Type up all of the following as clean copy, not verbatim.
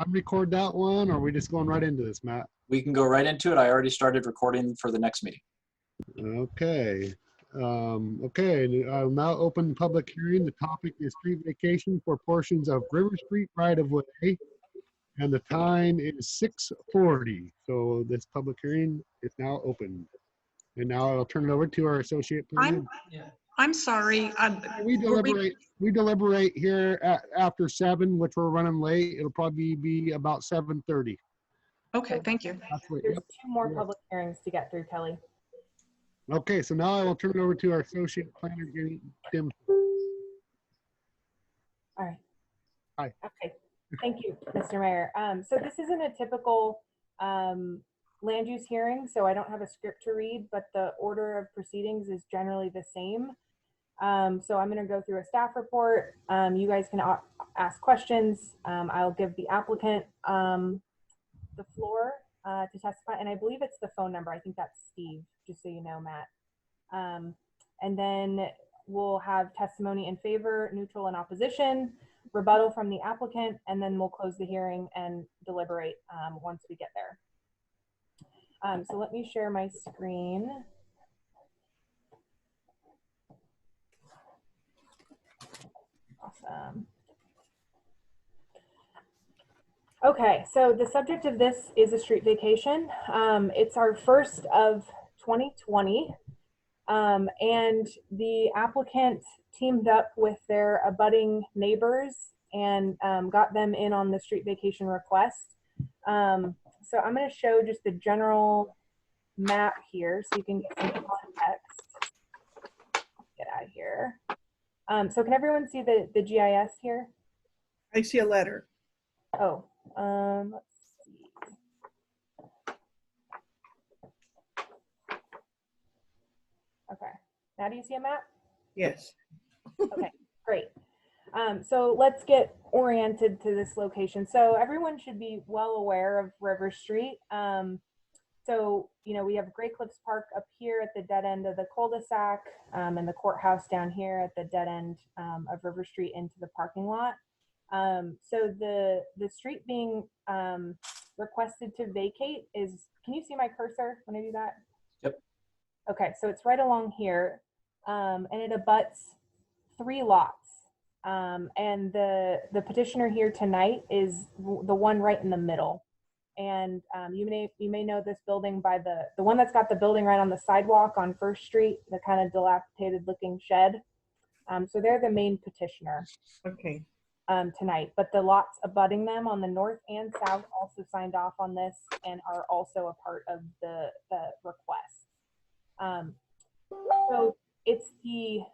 unrecord that one, or are we just going right into this, Matt? We can go right into it. I already started recording for the next meeting. Okay. Okay, I'll now open the public hearing. The topic is street vacation for portions of River Street right-of-way, and the time is 6:40. So this public hearing is now open. And now I'll turn it over to our associate planner. I'm sorry. We deliberate here after 7, which we're running late. It'll probably be about 7:30. Okay, thank you. There's 2 more public hearings to get through, Kelly. Okay, so now I will turn it over to our associate planner, Tim. All right. Hi. Okay. Thank you, Mr. Mayor. So this isn't a typical land use hearing, so I don't have a script to read, but the order of proceedings is generally the same. So I'm going to go through a staff report. You guys can ask questions. I'll give the applicant the floor to testify, and I believe it's the phone number. I think that's Steve, just so you know, Matt. And then we'll have testimony in favor, neutral, and opposition, rebuttal from the applicant, and then we'll close the hearing and deliberate once we get there. So let me share my screen. Awesome. Okay, so the subject of this is a street vacation. It's our first of 2020, and the applicant teamed up with their abutting neighbors and got them in on the street vacation request. So I'm going to show just the general map here so you can get some context. Get out of here. So can everyone see the GIS here? I see a letter. Oh, let's see. Okay, now do you see a map? Yes. Okay, great. So let's get oriented to this location. So everyone should be well aware of River Street. So, you know, we have Gray Cliffs Park up here at the dead end of the cul-de-sac, and the courthouse down here at the dead end of River Street into the parking lot. So the street being requested to vacate is, can you see my cursor when I do that? Yep. Okay, so it's right along here, and it abuts 3 lots. And the petitioner here tonight is the one right in the middle. And you may know this building by the one that's got the building right on the sidewalk on First Street, the kind of dilapidated looking shed. So they're the main petitioner. Okay. Tonight, but the lots abutting them on the north and south also signed off on this and are also a part of the request. So it's the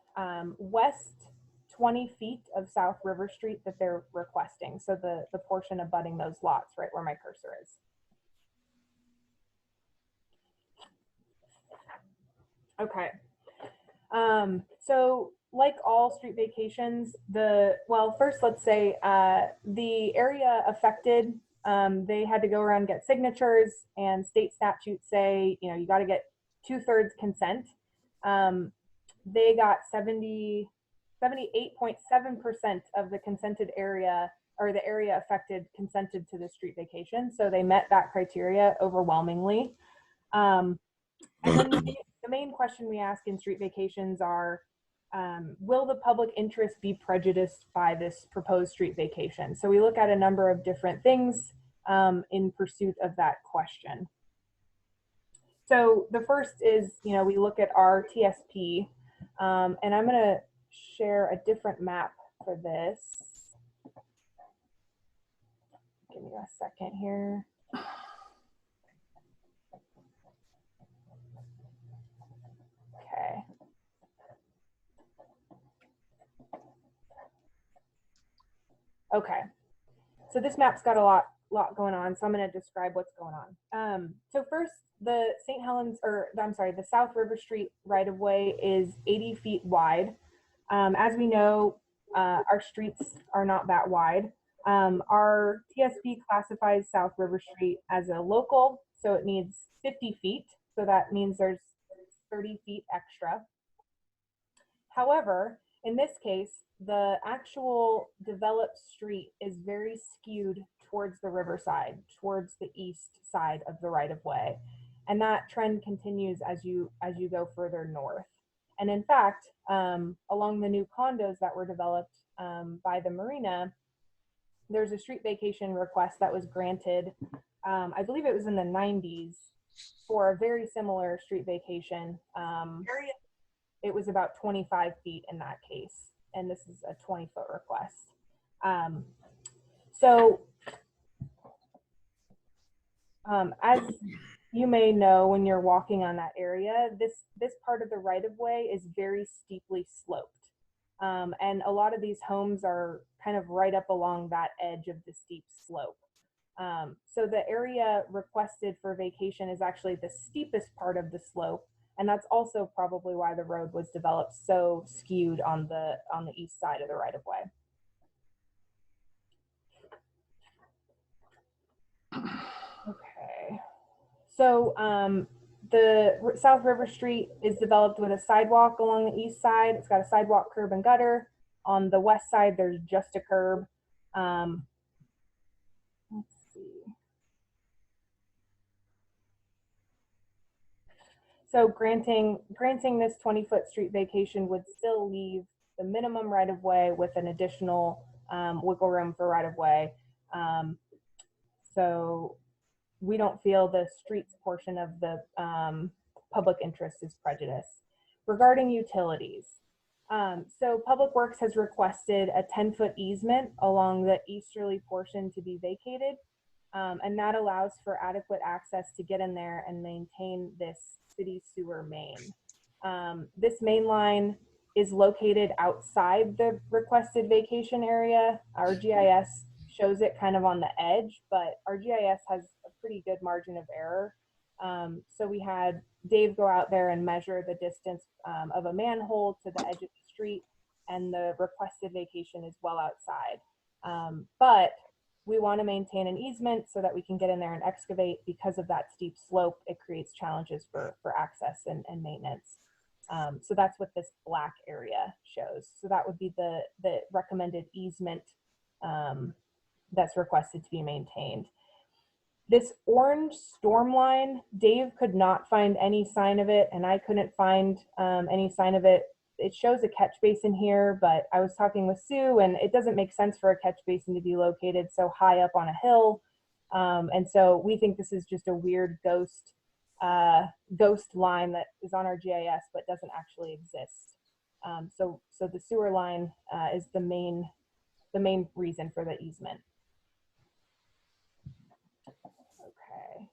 west 20 feet of South River Street that they're requesting. So the portion abutting those lots right where my cursor is. Okay. So like all street vacations, first let's say the area affected, they had to go around and get signatures, and state statutes say, you know, you got to get 2/3 consent. They got 78.7% of the consented area, or the area affected, consented to the street vacation. So they met that criteria overwhelmingly. And then the main question we ask in street vacations are, will the public interest be prejudiced by this proposed street vacation? So we look at a number of different things in pursuit of that question. So the first is, you know, we look at our TSP, and I'm going to share a different map for this. Give me a second here. Okay. Okay. So this map's got a lot going on, so I'm going to describe what's going on. So first, the the South River Street right-of-way is 80 feet wide. As we know, our streets are not that wide. Our TSP classifies South River Street as a local, so it needs 50 feet. So that means there's 30 feet extra. However, in this case, the actual developed street is very skewed towards the riverside, towards the east side of the right of way. And that trend continues as you go further north. And in fact, along the new condos that were developed by the marina, there's a street vacation request that was granted, I believe it was in the 90s, for a very similar street vacation. It was about 25 feet in that case, and this is a 20-foot request. As you may know, when you're walking on that area, this part of the right-of-way is very steeply sloped. And a lot of these homes are kind of right up along that edge of the steep slope. So the area requested for vacation is actually the steepest part of the slope, and that's also probably why the road was developed so skewed on the east side of the right-of-way. Okay, so the South River Street is developed with a sidewalk along the east side. It's got a sidewalk, curb, and gutter. On the west side, there's just a curb. Let's see. So granting this 20-foot street vacation would still leave the minimum right-of-way with an additional wiggle room for right-of-way. So we don't feel the streets portion of the public interest is prejudiced. Regarding utilities, so Public Works has requested a 10-foot easement along the easterly portion to be vacated, and that allows for adequate access to get in there and maintain this city sewer main. This main line is located outside the requested vacation area. Our GIS shows it kind of on the edge, but our GIS has a pretty good margin of error. So we had Dave go out there and measure the distance of a manhole to the edge of the street, and the requested vacation is well outside. But we want to maintain an easement so that we can get in there and excavate. Because of that steep slope, it creates challenges for access and maintenance. So that's what this black area shows. So that would be the recommended easement that's requested to be maintained. This orange storm line, Dave could not find any sign of it, and I couldn't find any sign of it. It shows a catch basin here, but I was talking with Sue, and it doesn't make sense for a catch basin to be located so high up on a hill. And so we think this is just a weird ghost line that is on our GIS but doesn't actually exist. So the sewer line is the main reason for the easement. Okay.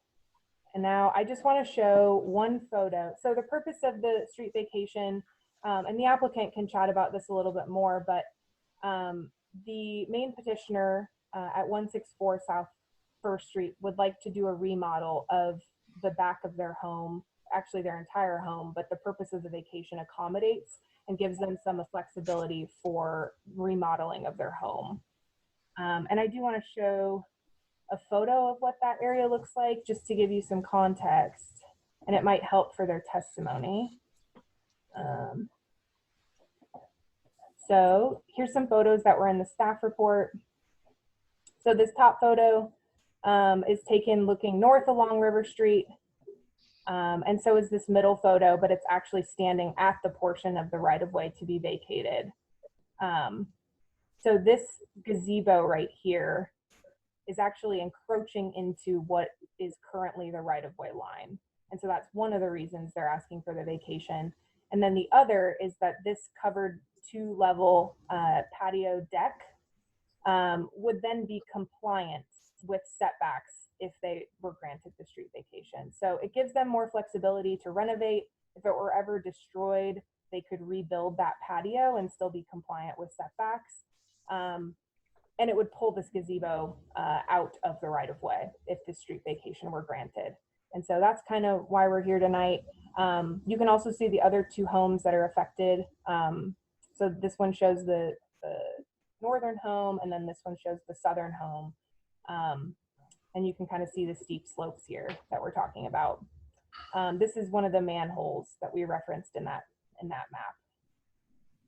And now I just want to show one photo. So the purpose of the street vacation, and the applicant can chat about this a little bit more, but the main petitioner at 164 South First Street would like to do a remodel of the back of their home, actually their entire home, but the purpose of the vacation accommodates and gives them some flexibility for remodeling of their home. And I do want to show a photo of what that area looks like, just to give you some context, and it might help for their testimony. So here's some photos that were in the staff report. So this top photo is taken looking north along River Street, and so is this middle photo, but it's actually standing at the portion of the right-of-way to be vacated. So this gazebo right here is actually encroaching into what is currently the right-of-way line. And so that's one of the reasons they're asking for the vacation. And then the other is that this covered 2-level patio deck would then be compliant with setbacks if they were granted the street vacation. So it gives them more flexibility to renovate. If it were ever destroyed, they could rebuild that patio and still be compliant with setbacks. And it would pull this gazebo out of the right-of-way if the street vacation were granted. And so that's kind of why we're here tonight. You can also see the other 2 homes that are affected. So this one shows the northern home, and then this one shows the southern home. And you can kind of see the steep slopes here that we're talking about. This is one of the manholes that we referenced in that map.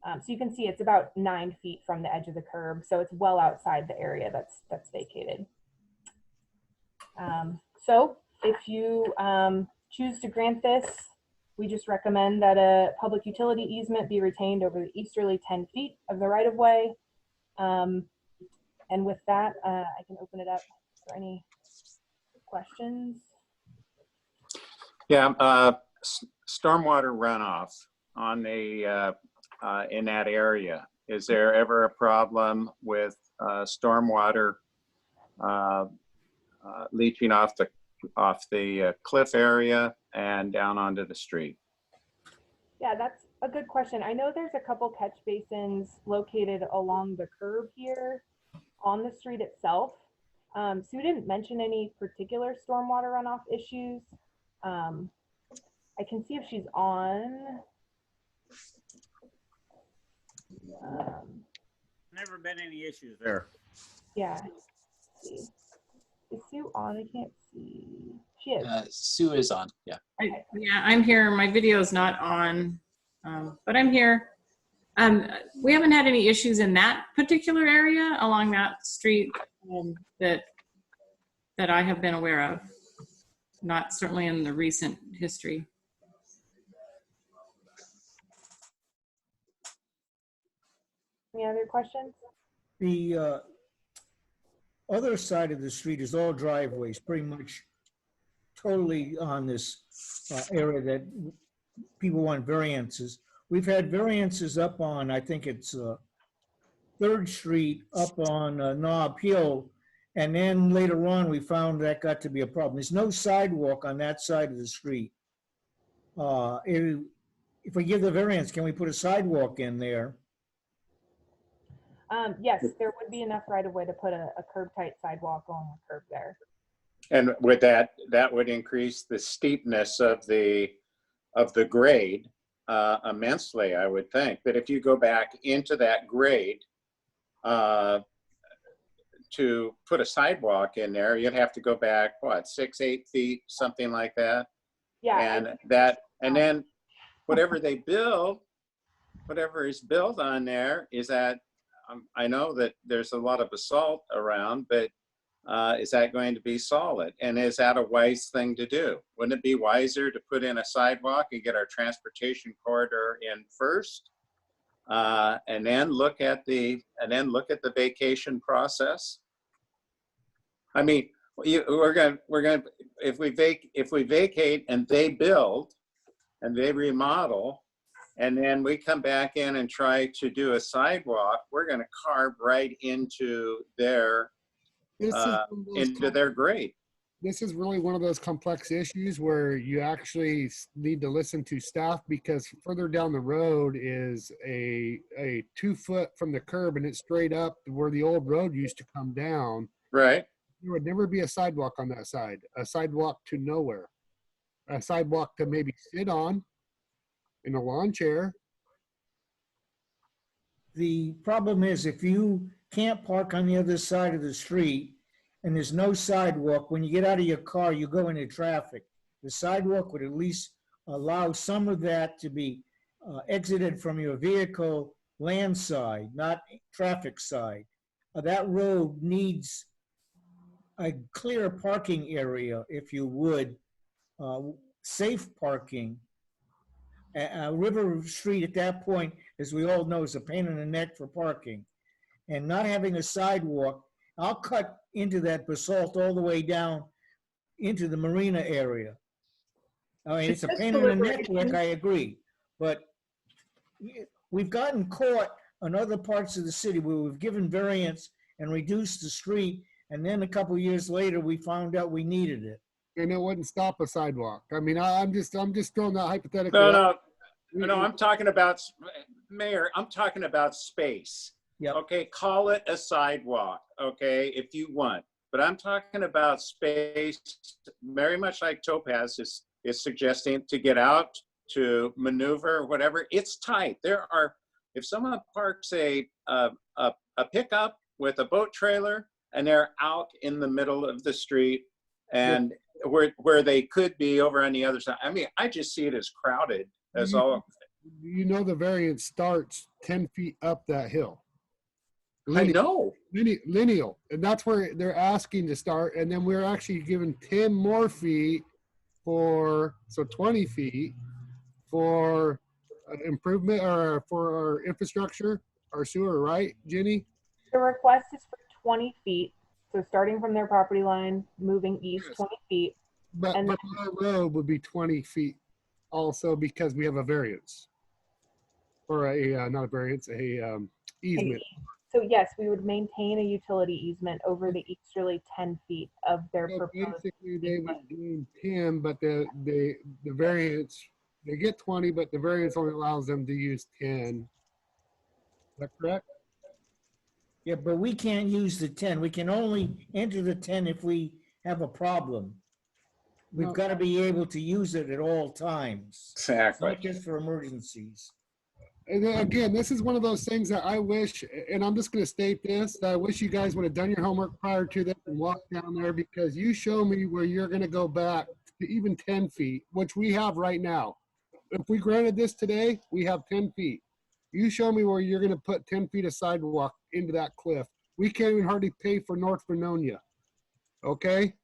So you can see it's about 9 feet from the edge of the curb, so it's well outside the area that's vacated. So if you choose to grant this, we just recommend that a public utility easement be retained over the easterly 10 feet of the right-of-way. And with that, I can open it up for any questions. Yeah, stormwater runoff on the in that area. Is there ever a problem with stormwater leaching off the cliff area and down onto the street? Yeah, that's a good question. I know there's a couple catch basins located along the curb here on the street itself. Sue didn't mention any particular stormwater runoff issues. I can see if she's on. Never been any issues there. Yeah. Let's see. Is Sue on? I can't see. She is. Sue is on. Yeah. Yeah, I'm here. My video is not on, but I'm here. We haven't had any issues in that particular area along that street that I have been aware of. Not certainly in the recent history. Any other questions? The other side of the street is all driveways, pretty much totally on this area that people want variances. We've had variances up on, I think it's 3rd Street up on Nob Hill. And then later on, we found that got to be a problem. There's no sidewalk on that side of the street. If we give the variance, can we put a sidewalk in there? Yes, there would be enough right of way to put a curb tight sidewalk along the curb there. And with that would increase the steepness of the grade immensely, I would think. But if you go back into that grade to put a sidewalk in there, you'd have to go back, what, 6-8 feet, something like that? Yeah. And then whatever they build, whatever is built on there is that, I know that there's a lot of basalt around, but is that going to be solid? And is that a wise thing to do? Wouldn't it be wiser to put in a sidewalk and get our transportation corridor in first, and then look at the vacation process? I mean, we're going if we vacate and they build and they remodel, and then we come back in and try to do a sidewalk, we're going to carve right into their grade. This is really one of those complex issues where you actually need to listen to staff, because further down the road is a 2 foot from the curb and it's straight up where the old road used to come down. Right. There would never be a sidewalk on that side, a sidewalk to nowhere, a sidewalk to maybe sit on in a lawn chair. The problem is if you can't park on the other side of the street and there's no sidewalk, when you get out of your car, you go into traffic. The sidewalk would at least allow some of that to be exited from your vehicle land side, not traffic side. That road needs a clear parking area, if you would, safe parking. River Street at that point, as we all know, is a pain in the neck for parking. And not having a sidewalk, I'll cut into that basalt all the way down into the marina area. I mean, it's a pain in the neck, Rick, I agree. But we've gotten caught on other parts of the city where we've given variance and reduced the street, and then a couple of years later, we found out we needed it. And it wouldn't stop a sidewalk. I mean, I'm just throwing that hypothetical. No, I'm talking about, Mayor, I'm talking about space. Yep. Okay, call it a sidewalk, okay, if you want. But I'm talking about space, very much like Topaz is suggesting, to get out, to maneuver, whatever. It's tight. If someone parks a pickup with a boat trailer and they're out in the middle of the street, and where they could be over on the other side. I mean, I just see it as crowded as all. You know, the variance starts 10 feet up that hill. I know. lineal, and that's where they're asking to start. And then we're actually given 10 more feet so 20 feet for improvement or for our infrastructure, our sewer, right, Jenny? The request is for 20 feet. So starting from their property line, moving east Yes. 20 feet. But And our road would be 20 feet also because we have a variance. Or not a variance, easement. So yes, we would maintain a utility easement over the easterly 10 feet of their So proposed. basically, they would gain 10, but the variance, they get 20, but the variance only allows them to use 10. Is that correct? Yeah, but we can't use the 10. We can only enter the 10 if we have a problem. We've No. got to be able to use it at all times, Exactly. not just for emergencies. And then again, this is one of those things that I wish, and I'm just going to state this, that I wish you guys would have done your homework prior to this and walked down there, because you show me where you're going to go back to even 10 feet, which we have right now. If we granted this today, we have 10 feet. You show me where you're going to put 10 feet of sidewalk into that cliff. We can't even hardly pay for North Vernonia. Okay?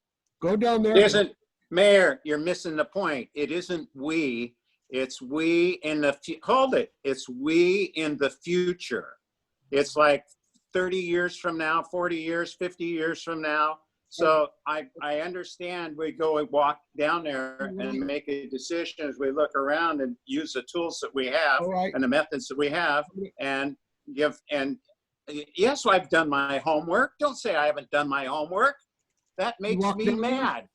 Go down there. It isn't, Mayor, you're missing the point. It isn't we, it's we in the, hold it, it's we in the future. It's like 30 years from now, 40 years, 50 years from now. So I understand we go and walk down there and make a decision as we look around and use the tools that we have All right. and the methods that we have and yes, I've done my homework. Don't say I haven't done my homework. That makes walk me down there? mad.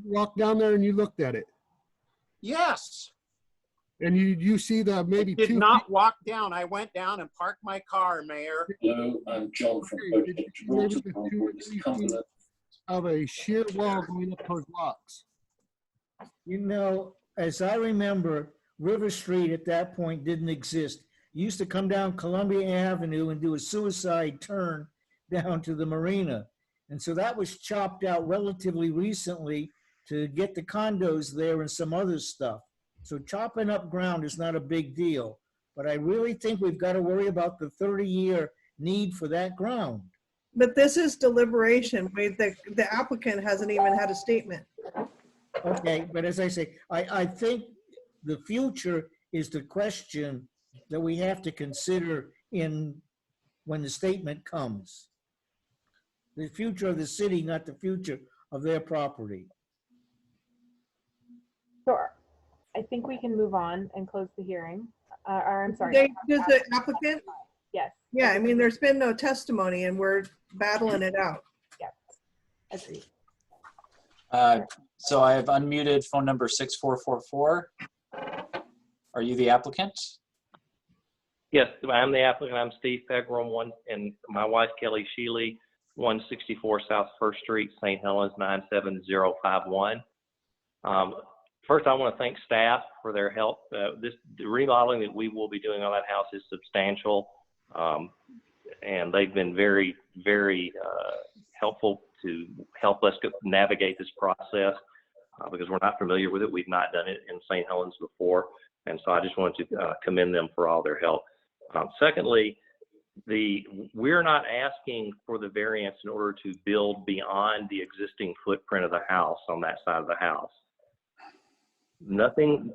Walk down there and you looked at it. Yes. And you see the maybe Did 2 not feet. walk down. I went down and parked my car, Mayor. Hello, I'm John from Okay, did Project you maybe Gibraltar. the I'm 2 or with this 3 company. feet of a sheer wall going up those rocks? You know, as I remember, River Street at that point didn't exist. You used to come down Columbia Avenue and do a suicide turn down to the marina. And so that was chopped out relatively recently to get the condos there and some other stuff. So chopping up ground is not a big deal. But I really think we've got to worry about the 30-year need for that ground. But this is deliberation. The applicant hasn't even had a statement. Okay, but as I say, I think the future is the question that we have to consider when the statement comes. The future of the city, not the future of their property. Sure. I think we can move on and close the hearing. Or I'm sorry. Does the applicant? Yes. Yeah, I mean, there's been no testimony and we're battling it out. Agreed. So I have unmuted phone number 6444. Are you the applicant? Yes, I'm the applicant. I'm Steve Pegram, and my wife Kelly Sheely, 164 South First Street, St. Helens 97051. First, I want to thank staff for their help. The remodeling that we will be doing on that house is substantial, and they've been very, very helpful to help us navigate this process because we're not familiar with it. We've not done it in St. Helens before, and so I just wanted to commend them for all their help. Secondly, we're not asking for the variance in order to build beyond the existing footprint of the house on that side of the house. Nothing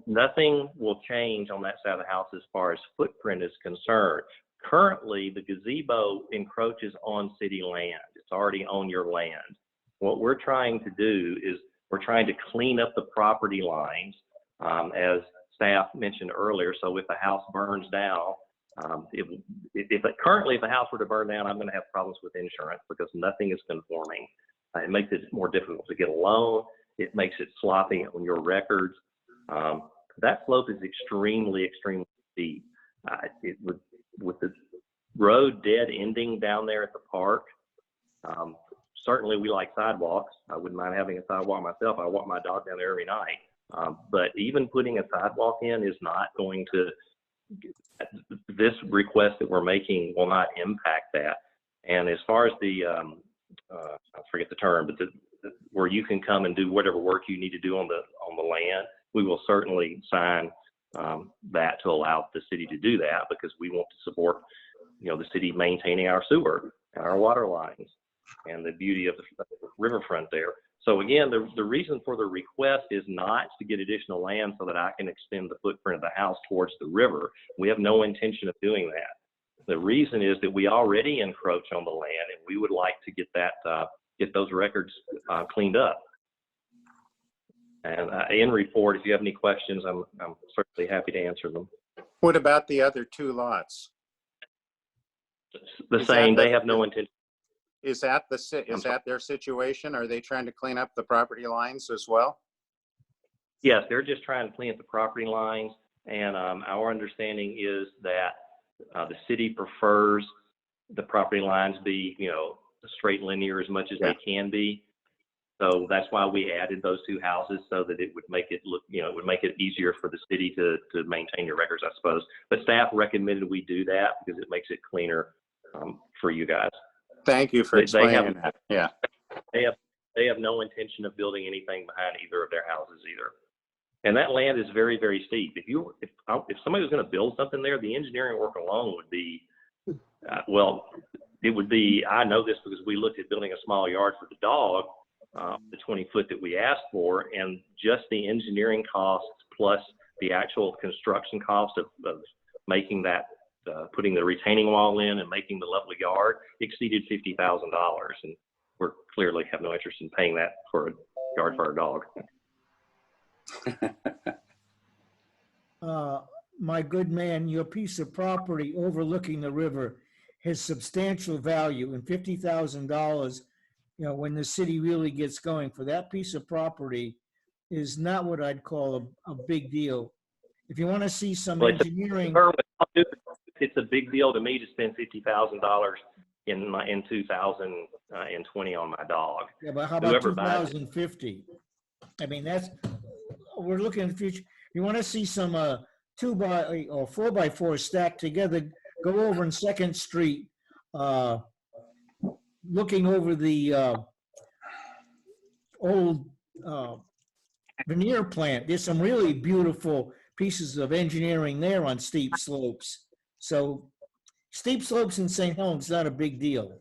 will change on that side of the house as far as footprint is concerned. Currently, the gazebo encroaches on city land. It's already on your land. What we're trying to do is we're trying to clean up the property lines, as staff mentioned earlier. So if the house burns down, currently if the house were to burn down, I'm going to have problems with insurance because nothing is conforming. It makes it more difficult to get a loan. It makes it sloppy on your records. That slope is extremely, extremely steep. With the road dead ending down there at the park, certainly we like sidewalks. I wouldn't mind having a sidewalk myself. I walk my dog down there every night. But even putting a sidewalk in is not going to, this request that we're making will not impact that. And as far as the, I forget the term, but where you can come and do whatever work you need to do on the land, we will certainly sign that to allow the city to do that because we want to support, the city maintaining our sewer. and our water lines and the beauty of the riverfront there. So again, the reason for the request is not to get additional land so that I can extend the footprint of the house towards the river. We have no intention of doing that. The reason is that we already encroach on the land, and we would like to get that get those records cleaned up. And in report, if you have any questions, I'm certainly happy to answer them. What about the other 2 lots? The Is same, that they have no intention. Is that their situation? Are they trying to clean up the property lines as well? Yes, they're just trying to clean up the property lines, and our understanding is that the city prefers the property lines be, straight and linear as much as they can be. So that's why we added those 2 houses, so that it would make it look, it would make it easier for the city to maintain your records, I suppose. But staff recommended we do that because it makes it cleaner for you guys. Thank you for explaining that. Yeah. They have no intention of building anything behind either of their houses either. And that land is very, very steep. If somebody was going to build something there, the engineering work alone would be, it would be, I know this because we looked at building a small yard for the dog, the 20-foot that we asked for, and just the engineering costs plus the actual construction cost of making that, putting the retaining wall in and making the lovely yard exceeded $50,000. And we clearly have no interest in paying that for a yard for our dog. My good man, your piece of property overlooking the river has substantial value, and $50,000, when the city really gets going for that piece of property is not what I'd call a big deal. If you want to see some engineering. It's a big deal to me to spend $50,000 in 2020 on my dog. Yeah, but how about 2050? I mean, we're looking at the future. You want to see some 2x or 4x4 stacked together, go over in 2nd Street, looking over the old veneer plant. There's some really beautiful pieces of engineering there on steep slopes. So steep slopes in St. Helens is not a big deal.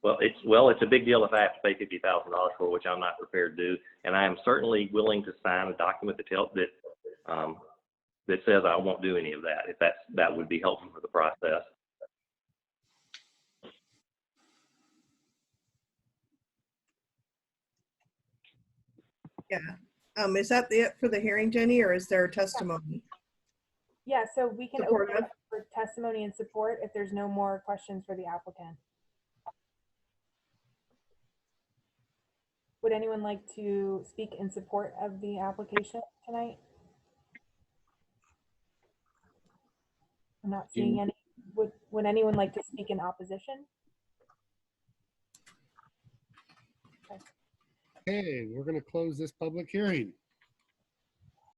Well, it's a big deal if I have to pay $50,000 for, which I'm not prepared to do, and I am certainly willing to sign a document that says I won't do any of that. If that would be helpful for the process. Yeah. Is that it for the hearing, Jenny, or is there testimony? Yeah, so we can open Supportive. it up for testimony and support if there's no more questions for the applicant. Would anyone like to speak in support of the application tonight? I'm not seeing any. Would anyone like to speak in opposition? Okay, we're going to close this public hearing.